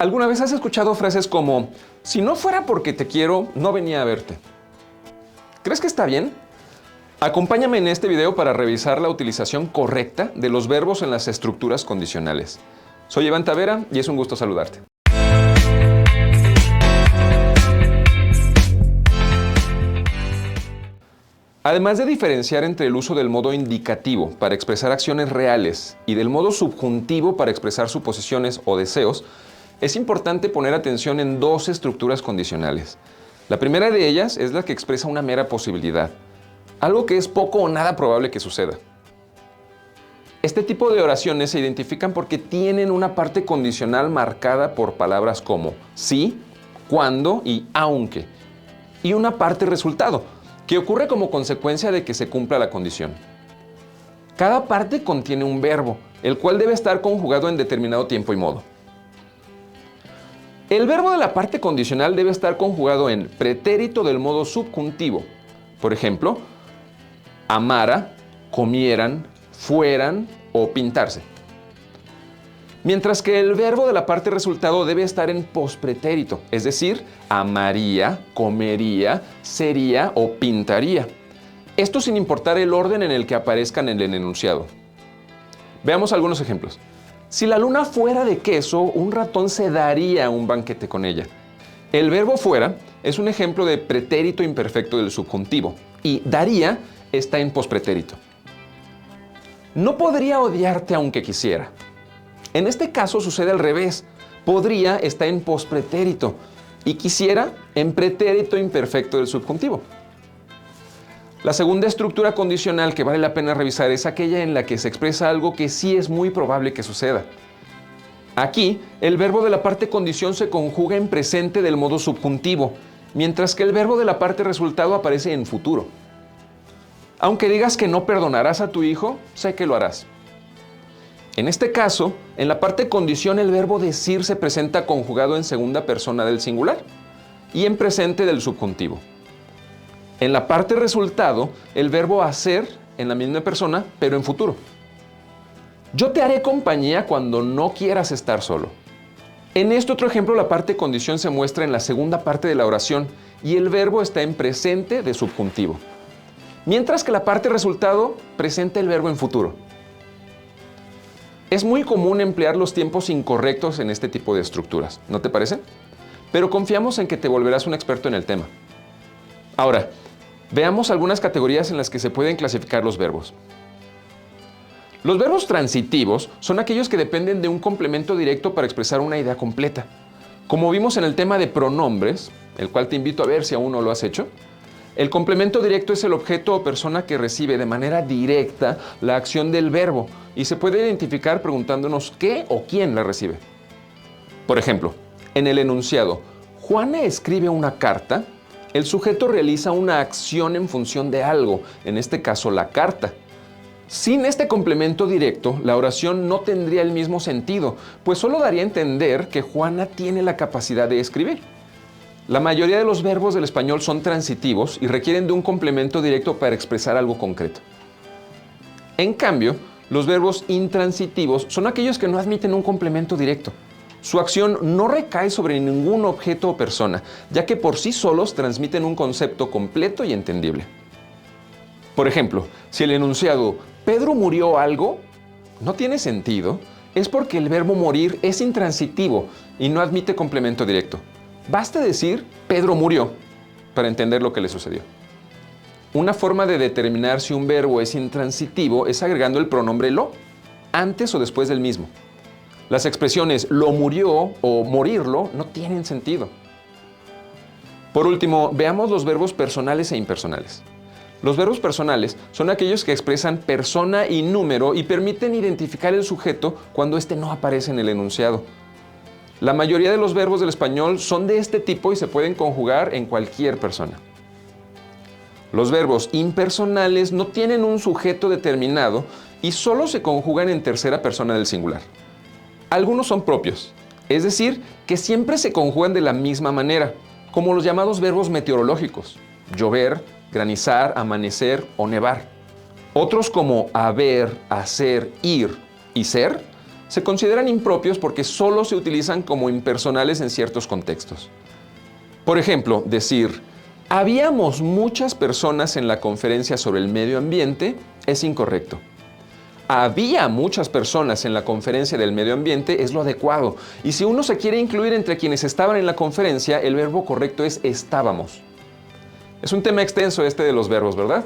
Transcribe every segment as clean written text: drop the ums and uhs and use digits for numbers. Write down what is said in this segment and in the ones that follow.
¿Alguna vez has escuchado frases como, si no fuera porque te quiero, no venía a verte? ¿Crees que está bien? Acompáñame en este video para revisar la utilización correcta de los verbos en las estructuras condicionales. Soy Iván Tavera y es un gusto saludarte. Además de diferenciar entre el uso del modo indicativo para expresar acciones reales y del modo subjuntivo para expresar suposiciones o deseos, es importante poner atención en dos estructuras condicionales. La primera de ellas es la que expresa una mera posibilidad, algo que es poco o nada probable que suceda. Este tipo de oraciones se identifican porque tienen una parte condicional marcada por palabras como sí, cuando y aunque, y una parte resultado, que ocurre como consecuencia de que se cumpla la condición. Cada parte contiene un verbo, el cual debe estar conjugado en determinado tiempo y modo. El verbo de la parte condicional debe estar conjugado en pretérito del modo subjuntivo. Por ejemplo, amara, comieran, fueran o pintarse. Mientras que el verbo de la parte resultado debe estar en pospretérito, es decir, amaría, comería, sería o pintaría. Esto sin importar el orden en el que aparezcan en el enunciado. Veamos algunos ejemplos. Si la luna fuera de queso, un ratón se daría un banquete con ella. El verbo fuera es un ejemplo de pretérito imperfecto del subjuntivo y daría está en pospretérito. No podría odiarte aunque quisiera. En este caso sucede al revés. Podría está en pospretérito y quisiera en pretérito imperfecto del subjuntivo. La segunda estructura condicional que vale la pena revisar es aquella en la que se expresa algo que sí es muy probable que suceda. Aquí, el verbo de la parte condición se conjuga en presente del modo subjuntivo, mientras que el verbo de la parte resultado aparece en futuro. Aunque digas que no perdonarás a tu hijo, sé que lo harás. En este caso, en la parte condición el verbo decir se presenta conjugado en segunda persona del singular y en presente del subjuntivo. En la parte resultado, el verbo hacer en la misma persona, pero en futuro. Yo te haré compañía cuando no quieras estar solo. En este otro ejemplo, la parte condición se muestra en la segunda parte de la oración y el verbo está en presente de subjuntivo. Mientras que la parte resultado presenta el verbo en futuro. Es muy común emplear los tiempos incorrectos en este tipo de estructuras, ¿no te parece? Pero confiamos en que te volverás un experto en el tema. Ahora, veamos algunas categorías en las que se pueden clasificar los verbos. Los verbos transitivos son aquellos que dependen de un complemento directo para expresar una idea completa. Como vimos en el tema de pronombres, el cual te invito a ver si aún no lo has hecho, el complemento directo es el objeto o persona que recibe de manera directa la acción del verbo y se puede identificar preguntándonos qué o quién la recibe. Por ejemplo, en el enunciado, Juana escribe una carta, el sujeto realiza una acción en función de algo, en este caso la carta. Sin este complemento directo, la oración no tendría el mismo sentido, pues solo daría a entender que Juana tiene la capacidad de escribir. La mayoría de los verbos del español son transitivos y requieren de un complemento directo para expresar algo concreto. En cambio, los verbos intransitivos son aquellos que no admiten un complemento directo. Su acción no recae sobre ningún objeto o persona, ya que por sí solos transmiten un concepto completo y entendible. Por ejemplo, si el enunciado «Pedro murió algo» no tiene sentido, es porque el verbo morir es intransitivo y no admite complemento directo. Basta decir Pedro murió para entender lo que le sucedió. Una forma de determinar si un verbo es intransitivo es agregando el pronombre lo, antes o después del mismo. Las expresiones lo murió o morirlo no tienen sentido. Por último, veamos los verbos personales e impersonales. Los verbos personales son aquellos que expresan persona y número y permiten identificar el sujeto cuando éste no aparece en el enunciado. La mayoría de los verbos del español son de este tipo y se pueden conjugar en cualquier persona. Los verbos impersonales no tienen un sujeto determinado y solo se conjugan en tercera persona del singular. Algunos son propios, es decir, que siempre se conjugan de la misma manera, como los llamados verbos meteorológicos, llover, granizar, amanecer o nevar. Otros como haber, hacer, ir y ser se consideran impropios porque solo se utilizan como impersonales en ciertos contextos. Por ejemplo, decir, habíamos muchas personas en la conferencia sobre el medio ambiente es incorrecto. Había muchas personas en la conferencia del medio ambiente es lo adecuado. Y si uno se quiere incluir entre quienes estaban en la conferencia, el verbo correcto es estábamos. Es un tema extenso este de los verbos, ¿verdad?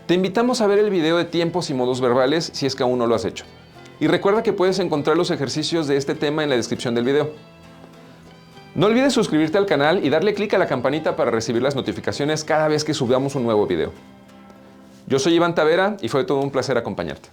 Te invitamos a ver el video de tiempos y modos verbales si es que aún no lo has hecho. Y recuerda que puedes encontrar los ejercicios de este tema en la descripción del video. No olvides suscribirte al canal y darle clic a la campanita para recibir las notificaciones cada vez que subamos un nuevo video. Yo soy Iván Tavera y fue todo un placer acompañarte.